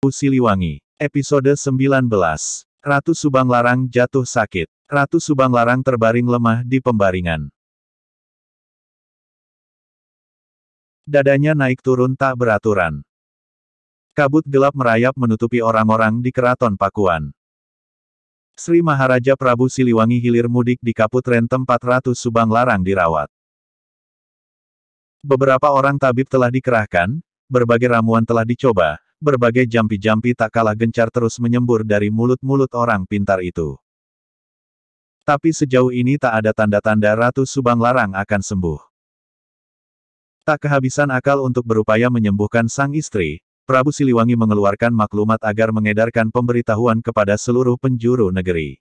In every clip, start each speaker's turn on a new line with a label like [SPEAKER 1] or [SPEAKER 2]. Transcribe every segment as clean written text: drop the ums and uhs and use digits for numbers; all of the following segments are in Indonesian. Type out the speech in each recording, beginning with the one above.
[SPEAKER 1] Siliwangi. Episode 19. Ratu Subanglarang jatuh sakit. Ratu Subanglarang terbaring lemah di pembaringan. Dadanya naik turun tak beraturan. Kabut gelap merayap menutupi orang-orang di Keraton Pakuan. Sri Maharaja Prabu Siliwangi hilir mudik di Kaputren tempat Ratu Subanglarang dirawat. Beberapa orang tabib telah dikerahkan, berbagai ramuan telah dicoba, berbagai jampi-jampi tak kalah gencar terus menyembur dari mulut-mulut orang pintar itu. Tapi sejauh ini tak ada tanda-tanda Ratu Subanglarang akan sembuh. Tak kehabisan akal untuk berupaya menyembuhkan sang istri, Prabu Siliwangi mengeluarkan maklumat agar mengedarkan pemberitahuan kepada seluruh penjuru negeri.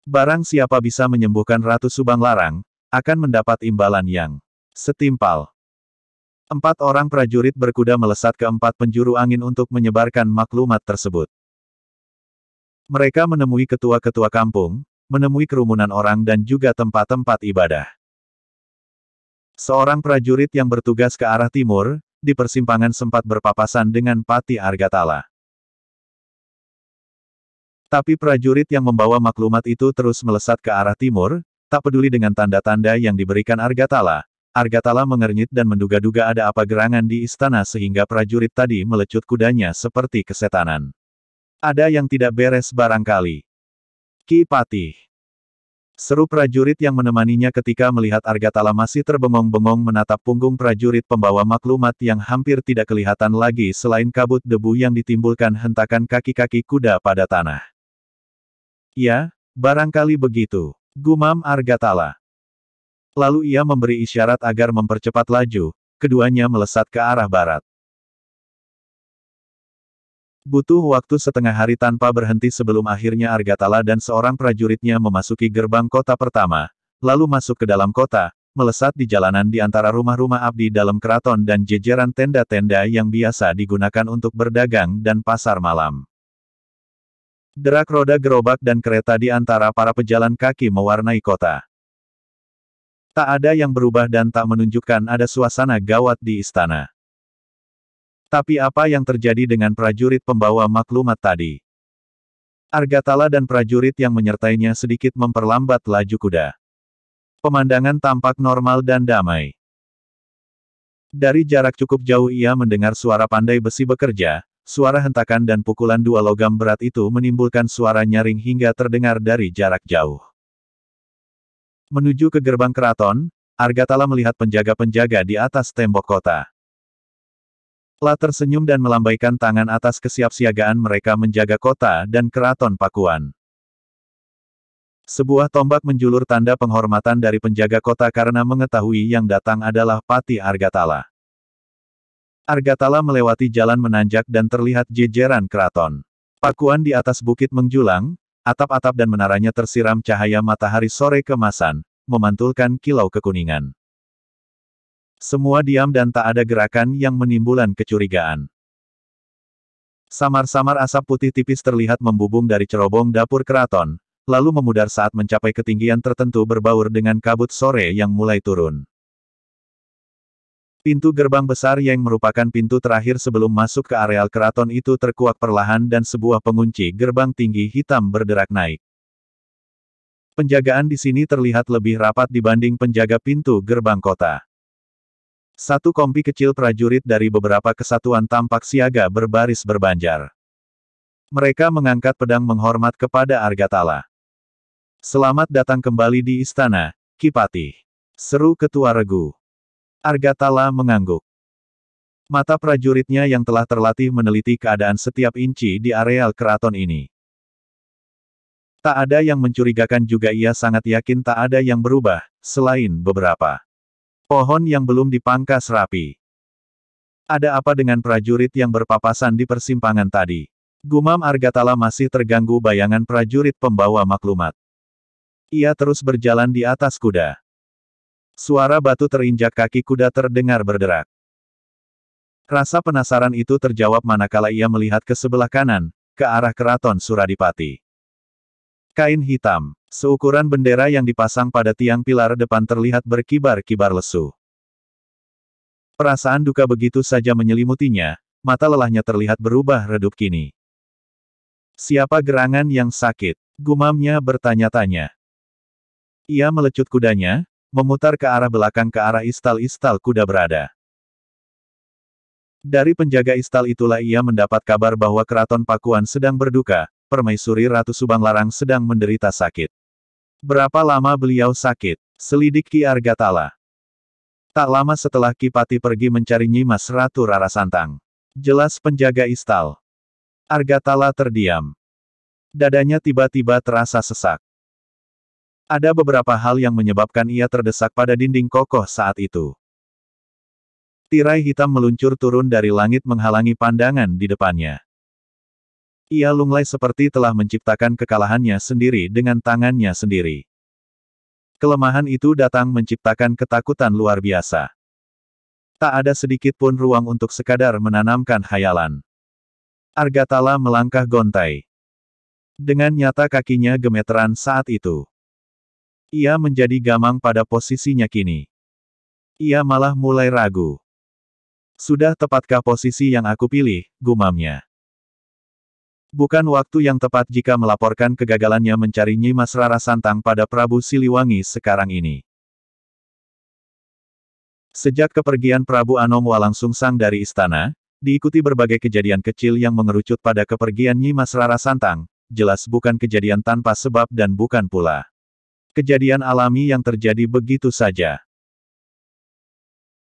[SPEAKER 1] Barang siapa bisa menyembuhkan Ratu Subanglarang, akan mendapat imbalan yang setimpal. 4 orang prajurit berkuda melesat ke 4 penjuru angin untuk menyebarkan maklumat tersebut. Mereka menemui ketua-ketua kampung, menemui kerumunan orang dan juga tempat-tempat ibadah. Seorang prajurit yang bertugas ke arah timur, di persimpangan sempat berpapasan dengan Pati Argatala. Tapi prajurit yang membawa maklumat itu terus melesat ke arah timur, tak peduli dengan tanda-tanda yang diberikan Argatala. Argatala mengernyit dan menduga-duga ada apa gerangan di istana sehingga prajurit tadi melecut kudanya seperti kesetanan. Ada yang tidak beres barangkali. Ki Patih. Seru prajurit yang menemaninya ketika melihat Argatala masih terbengong-bengong menatap punggung prajurit pembawa maklumat yang hampir tidak kelihatan lagi selain kabut debu yang ditimbulkan hentakan kaki-kaki kuda pada tanah. Ya, barangkali begitu, gumam Argatala. Lalu ia memberi isyarat agar mempercepat laju, keduanya melesat ke arah barat. Butuh waktu setengah hari tanpa berhenti sebelum akhirnya Argatala dan seorang prajuritnya memasuki gerbang kota pertama, lalu masuk ke dalam kota, melesat di jalanan di antara rumah-rumah abdi dalam keraton dan jejeran tenda-tenda yang biasa digunakan untuk berdagang dan pasar malam. Derak roda gerobak dan kereta di antara para pejalan kaki mewarnai kota. Tak ada yang berubah dan tak menunjukkan ada suasana gawat di istana. Tapi apa yang terjadi dengan prajurit pembawa maklumat tadi? Argatala dan prajurit yang menyertainya sedikit memperlambat laju kuda. Pemandangan tampak normal dan damai. Dari jarak cukup jauh ia mendengar suara pandai besi bekerja, suara hentakan dan pukulan 2 logam berat itu menimbulkan suara nyaring hingga terdengar dari jarak jauh. Menuju ke gerbang keraton, Argatala melihat penjaga-penjaga di atas tembok kota. La tersenyum dan melambaikan tangan atas kesiapsiagaan mereka menjaga kota dan keraton Pakuan. Sebuah tombak menjulur tanda penghormatan dari penjaga kota karena mengetahui yang datang adalah Pati Argatala. Argatala melewati jalan menanjak dan terlihat jejeran keraton Pakuan di atas bukit menjulang. Atap-atap dan menaranya tersiram cahaya matahari sore keemasan, memantulkan kilau kekuningan. Semua diam dan tak ada gerakan yang menimbulkan kecurigaan. Samar-samar asap putih tipis terlihat membubung dari cerobong dapur keraton, lalu memudar saat mencapai ketinggian tertentu berbaur dengan kabut sore yang mulai turun. Pintu gerbang besar yang merupakan pintu terakhir sebelum masuk ke areal keraton itu terkuak perlahan dan sebuah pengunci gerbang tinggi hitam berderak naik. Penjagaan di sini terlihat lebih rapat dibanding penjaga pintu gerbang kota. Satu kompi kecil prajurit dari beberapa kesatuan tampak siaga berbaris berbanjar. Mereka mengangkat pedang menghormat kepada Argatala. Selamat datang kembali di istana, Ki Patih. Seru ketua regu. Argatala mengangguk. Mata prajuritnya yang telah terlatih meneliti keadaan setiap inci di areal keraton ini. Tak ada yang mencurigakan juga ia sangat yakin tak ada yang berubah, selain beberapa pohon yang belum dipangkas rapi. Ada apa dengan prajurit yang berpapasan di persimpangan tadi? Gumam Argatala masih terganggu bayangan prajurit pembawa maklumat. Ia terus berjalan di atas kuda. Suara batu terinjak kaki kuda terdengar berderak. Rasa penasaran itu terjawab manakala ia melihat ke sebelah kanan, ke arah keraton Suradipati. Kain hitam, seukuran bendera yang dipasang pada tiang pilar depan terlihat berkibar-kibar lesu. Perasaan duka begitu saja menyelimutinya, mata lelahnya terlihat berubah redup kini. Siapa gerangan yang sakit? Gumamnya bertanya-tanya. Ia melecut kudanya, memutar ke arah belakang ke arah istal-istal kuda berada. Dari penjaga istal itulah ia mendapat kabar bahwa Keraton Pakuan sedang berduka, Permaisuri Ratu Subanglarang sedang menderita sakit. Berapa lama beliau sakit? Selidik Ki Argatala. Tak lama setelah Ki Pati pergi mencari Nyimas Ratu Rara Santang. Jelas penjaga istal. Argatala terdiam. Dadanya tiba-tiba terasa sesak. Ada beberapa hal yang menyebabkan ia terdesak pada dinding kokoh saat itu. Tirai hitam meluncur turun dari langit menghalangi pandangan di depannya. Ia lunglai seperti telah menciptakan kekalahannya sendiri dengan tangannya sendiri. Kelemahan itu datang menciptakan ketakutan luar biasa. Tak ada sedikit pun ruang untuk sekadar menanamkan khayalan. Argatala melangkah gontai. Dengan nyata kakinya gemeteran saat itu. Ia menjadi gamang pada posisinya kini. Ia malah mulai ragu. Sudah tepatkah posisi yang aku pilih, gumamnya. Bukan waktu yang tepat jika melaporkan kegagalannya mencari Nyimas Rara Santang pada Prabu Siliwangi sekarang ini. Sejak kepergian Prabu Anom Walangsungsang dari istana, diikuti berbagai kejadian kecil yang mengerucut pada kepergian Nyimas Rara Santang, jelas bukan kejadian tanpa sebab dan bukan pula kejadian alami yang terjadi begitu saja.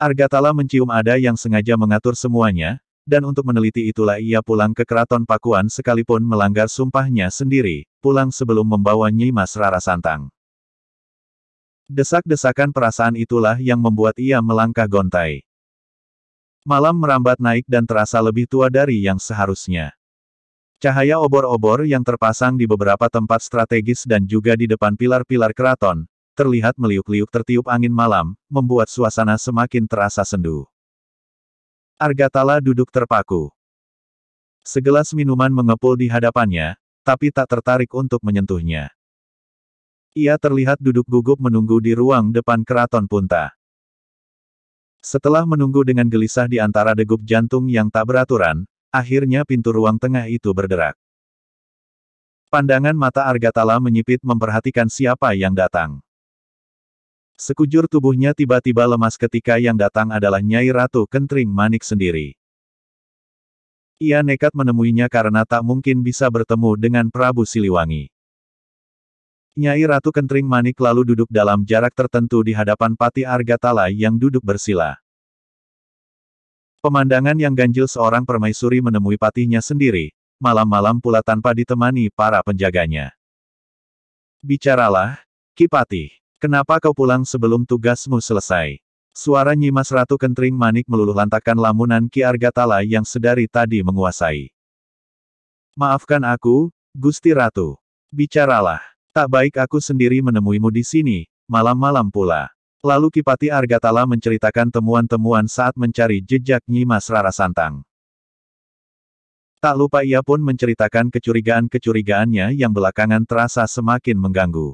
[SPEAKER 1] Argatala mencium ada yang sengaja mengatur semuanya, dan untuk meneliti itulah ia pulang ke Keraton Pakuan sekalipun melanggar sumpahnya sendiri, pulang sebelum membawa Nyimas Rara Santang. Desak-desakan perasaan itulah yang membuat ia melangkah gontai. Malam merambat naik dan terasa lebih tua dari yang seharusnya. Cahaya obor-obor yang terpasang di beberapa tempat strategis dan juga di depan pilar-pilar keraton, terlihat meliuk-liuk tertiup angin malam, membuat suasana semakin terasa sendu. Argatala duduk terpaku. Segelas minuman mengepul di hadapannya, tapi tak tertarik untuk menyentuhnya. Ia terlihat duduk gugup menunggu di ruang depan Keraton Punta. Setelah menunggu dengan gelisah di antara degup jantung yang tak beraturan, akhirnya pintu ruang tengah itu berderak. Pandangan mata Argatala menyipit memperhatikan siapa yang datang. Sekujur tubuhnya tiba-tiba lemas ketika yang datang adalah Nyai Ratu Kentring Manik sendiri. Ia nekat menemuinya karena tak mungkin bisa bertemu dengan Prabu Siliwangi. Nyai Ratu Kentring Manik lalu duduk dalam jarak tertentu di hadapan Pati Argatala yang duduk bersila. Pemandangan yang ganjil seorang permaisuri menemui patihnya sendiri, malam-malam pula tanpa ditemani para penjaganya. Bicaralah, Ki Patih. Kenapa kau pulang sebelum tugasmu selesai? Suara Nyimas Ratu Kentring Manik meluluh lantakkan lamunan Ki Argatala yang sedari tadi menguasai. Maafkan aku, Gusti Ratu. Bicaralah. Tak baik aku sendiri menemuimu di sini, malam-malam pula. Lalu Ki Pati Argatala menceritakan temuan-temuan saat mencari jejak Nyimas Rara Santang. Tak lupa ia pun menceritakan kecurigaan-kecurigaannya yang belakangan terasa semakin mengganggu.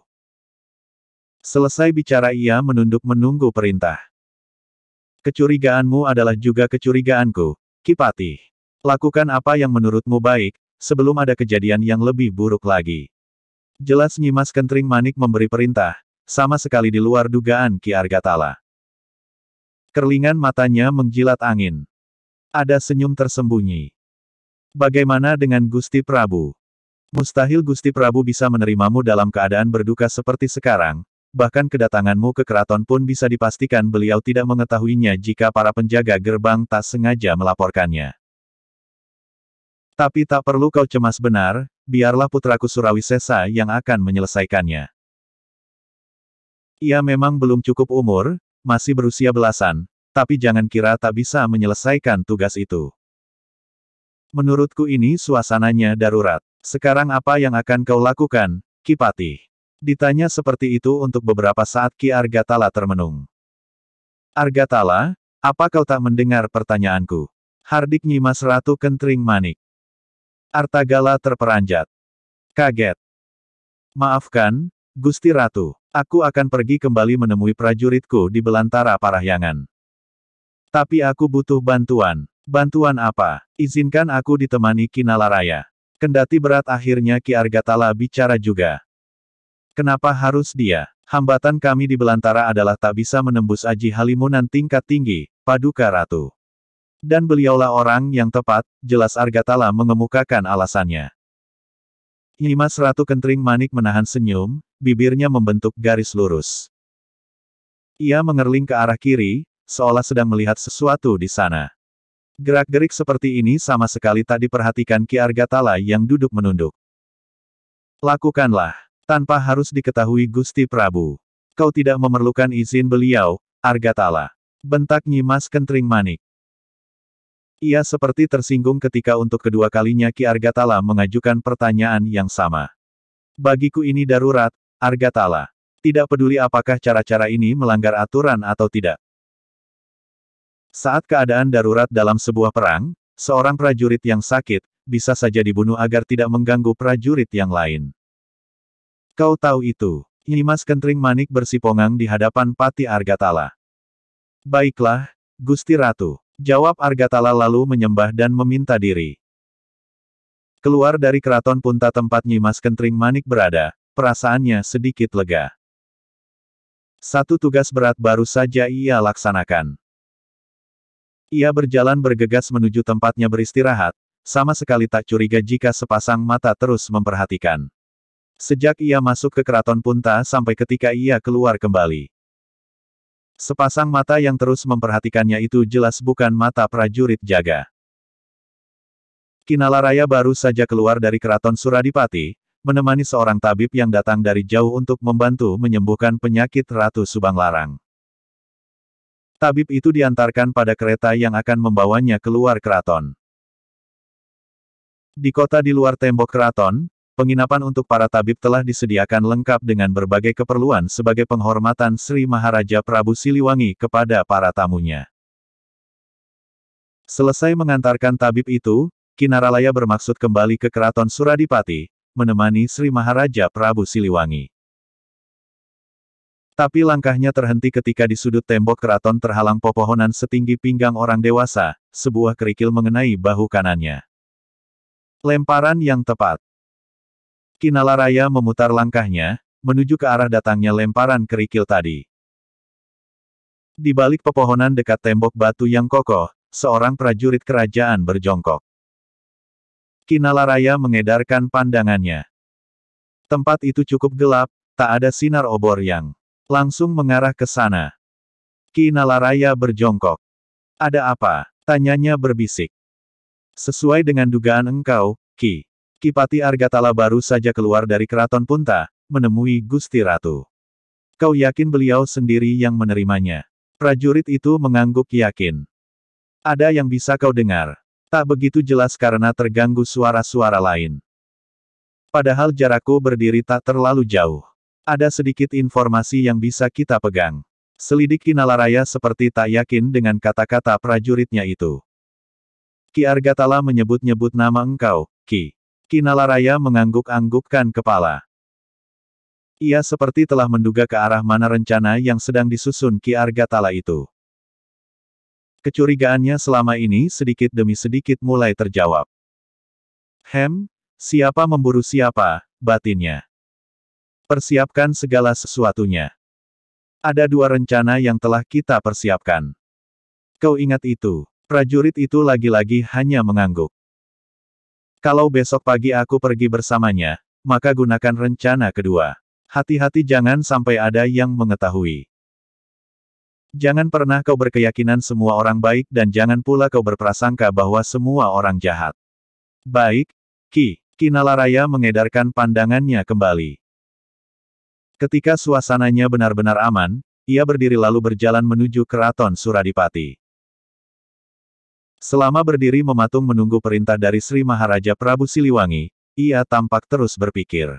[SPEAKER 1] Selesai bicara ia menunduk menunggu perintah. Kecurigaanmu adalah juga kecurigaanku, Ki Pati. Lakukan apa yang menurutmu baik, sebelum ada kejadian yang lebih buruk lagi. Jelas Nyimas Kentring Manik memberi perintah, sama sekali di luar dugaan Ki Argatala. Kerlingan matanya menjilat angin. Ada senyum tersembunyi. Bagaimana dengan Gusti Prabu? Mustahil Gusti Prabu bisa menerimamu dalam keadaan berduka seperti sekarang, bahkan kedatanganmu ke keraton pun bisa dipastikan beliau tidak mengetahuinya jika para penjaga gerbang tak sengaja melaporkannya. Tapi tak perlu kau cemas benar, biarlah putraku Surawisesa yang akan menyelesaikannya. Ia memang belum cukup umur, masih berusia belasan, tapi jangan kira tak bisa menyelesaikan tugas itu. Menurutku ini suasananya darurat. Sekarang apa yang akan kau lakukan, Ki Patih? Ditanya seperti itu untuk beberapa saat Ki Argatala termenung. Argatala, apa kau tak mendengar pertanyaanku? Hardik Nyimas Ratu Kentring Manik. Artagala terperanjat. Kaget. Maafkan, Gusti Ratu. Aku akan pergi kembali menemui prajuritku di belantara Parahyangan. Tapi aku butuh bantuan. Bantuan apa? Izinkan aku ditemani Ki Nalaraya. Kendati berat akhirnya Ki Argatala bicara juga. Kenapa harus dia? Hambatan kami di belantara adalah tak bisa menembus Aji Halimunan tingkat tinggi, Paduka Ratu. Dan beliaulah orang yang tepat, jelas Argatala mengemukakan alasannya. Nyimas Ratu Kentring Manik menahan senyum, bibirnya membentuk garis lurus. Ia mengerling ke arah kiri, seolah sedang melihat sesuatu di sana. Gerak-gerik seperti ini sama sekali tak diperhatikan Ki Argatala yang duduk menunduk. Lakukanlah, tanpa harus diketahui Gusti Prabu. Kau tidak memerlukan izin beliau, Argatala. Bentak Nyimas Kentring Manik. Ia seperti tersinggung ketika untuk kedua kalinya Ki Argatala mengajukan pertanyaan yang sama. Bagiku ini darurat, Argatala. Tidak peduli apakah cara-cara ini melanggar aturan atau tidak. Saat keadaan darurat dalam sebuah perang, seorang prajurit yang sakit, bisa saja dibunuh agar tidak mengganggu prajurit yang lain. Kau tahu itu. Nyimas Kentring Manik bersipongang di hadapan Pati Argatala. Baiklah, Gusti Ratu. Jawab Argatala lalu menyembah dan meminta diri. Keluar dari keraton Punta tempat Nyimas Kentring Manik berada, perasaannya sedikit lega. Satu tugas berat baru saja ia laksanakan. Ia berjalan bergegas menuju tempatnya beristirahat, sama sekali tak curiga jika sepasang mata terus memperhatikan. Sejak ia masuk ke keraton Punta sampai ketika ia keluar kembali. Sepasang mata yang terus memperhatikannya itu jelas bukan mata prajurit jaga. Ki Nalaraya baru saja keluar dari keraton Suradipati, menemani seorang tabib yang datang dari jauh untuk membantu menyembuhkan penyakit Ratu Subanglarang. Tabib itu diantarkan pada kereta yang akan membawanya keluar keraton. Di kota di luar tembok keraton, penginapan untuk para tabib telah disediakan lengkap dengan berbagai keperluan sebagai penghormatan Sri Maharaja Prabu Siliwangi kepada para tamunya. Selesai mengantarkan tabib itu, Ki Naralaya bermaksud kembali ke keraton Suradipati, menemani Sri Maharaja Prabu Siliwangi. Tapi langkahnya terhenti ketika di sudut tembok keraton terhalang pepohonan setinggi pinggang orang dewasa, sebuah kerikil mengenai bahu kanannya. Lemparan yang tepat. Ki Nalaraya memutar langkahnya, menuju ke arah datangnya lemparan kerikil tadi. Di balik pepohonan dekat tembok batu yang kokoh, seorang prajurit kerajaan berjongkok. Ki Nalaraya mengedarkan pandangannya. Tempat itu cukup gelap, tak ada sinar obor yang langsung mengarah ke sana. Ki Nalaraya berjongkok. Ada apa? Tanyanya berbisik. Sesuai dengan dugaan engkau, Ki. Ki Pati Argatala baru saja keluar dari keraton Punta, menemui Gusti Ratu. Kau yakin beliau sendiri yang menerimanya? Prajurit itu mengangguk yakin. Ada yang bisa kau dengar. Tak begitu jelas karena terganggu suara-suara lain. Padahal jarakku berdiri tak terlalu jauh. Ada sedikit informasi yang bisa kita pegang. Selidik Ki Nalaraya seperti tak yakin dengan kata-kata prajuritnya itu. Ki Argatala menyebut-nyebut nama engkau, Ki. Ki Nalaraya mengangguk-anggukkan kepala. Ia seperti telah menduga ke arah mana rencana yang sedang disusun Ki Argatala itu. Kecurigaannya selama ini sedikit demi sedikit mulai terjawab. Siapa memburu siapa, batinnya. Persiapkan segala sesuatunya. Ada dua rencana yang telah kita persiapkan. Kau ingat itu. Prajurit itu lagi-lagi hanya mengangguk. Kalau besok pagi aku pergi bersamanya, maka gunakan rencana kedua. Hati-hati jangan sampai ada yang mengetahui. Jangan pernah kau berkeyakinan semua orang baik dan jangan pula kau berprasangka bahwa semua orang jahat. Baik, Ki. Ki Nalaraya mengedarkan pandangannya kembali. Ketika suasananya benar-benar aman, ia berdiri lalu berjalan menuju keraton Suradipati. Selama berdiri mematung menunggu perintah dari Sri Maharaja Prabu Siliwangi, ia tampak terus berpikir.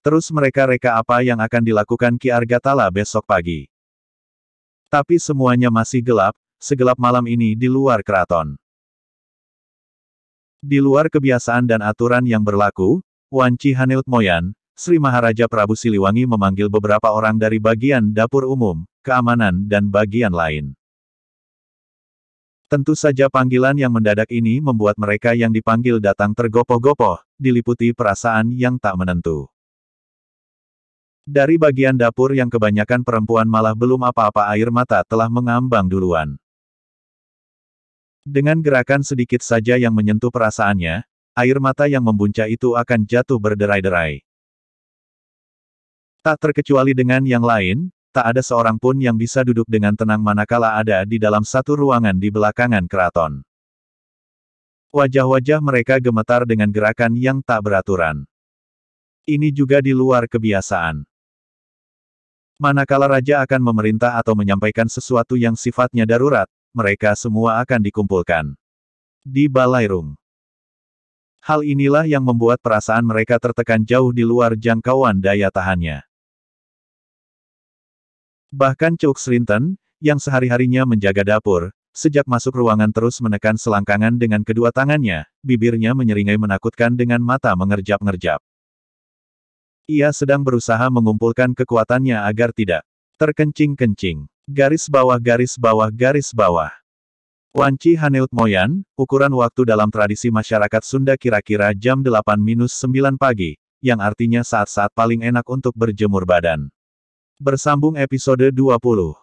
[SPEAKER 1] Terus mereka-reka apa yang akan dilakukan Ki Argatala besok pagi. Tapi semuanya masih gelap, segelap malam ini di luar keraton. Di luar kebiasaan dan aturan yang berlaku, Wanci Haneutmoyan, Sri Maharaja Prabu Siliwangi memanggil beberapa orang dari bagian dapur umum, keamanan dan bagian lain. Tentu saja panggilan yang mendadak ini membuat mereka yang dipanggil datang tergopoh-gopoh, diliputi perasaan yang tak menentu. Dari bagian dapur yang kebanyakan perempuan malah belum apa-apa air mata telah mengambang duluan. Dengan gerakan sedikit saja yang menyentuh perasaannya, air mata yang membuncah itu akan jatuh berderai-derai. Tak terkecuali dengan yang lain, tak ada seorang pun yang bisa duduk dengan tenang manakala ada di dalam satu ruangan di belakangan keraton. Wajah-wajah mereka gemetar dengan gerakan yang tak beraturan. Ini juga di luar kebiasaan. Manakala raja akan memerintah atau menyampaikan sesuatu yang sifatnya darurat, mereka semua akan dikumpulkan di balairung. Hal inilah yang membuat perasaan mereka tertekan jauh di luar jangkauan daya tahannya. Bahkan Chook Srinton, yang sehari-harinya menjaga dapur, sejak masuk ruangan terus menekan selangkangan dengan kedua tangannya, bibirnya menyeringai menakutkan dengan mata mengerjap-ngerjap. Ia sedang berusaha mengumpulkan kekuatannya agar tidak terkencing-kencing. Garis bawah garis bawah garis bawah. Wanci Haneut Moyan, ukuran waktu dalam tradisi masyarakat Sunda kira-kira jam 8-9 pagi, yang artinya saat-saat paling enak untuk berjemur badan. Bersambung episode 20.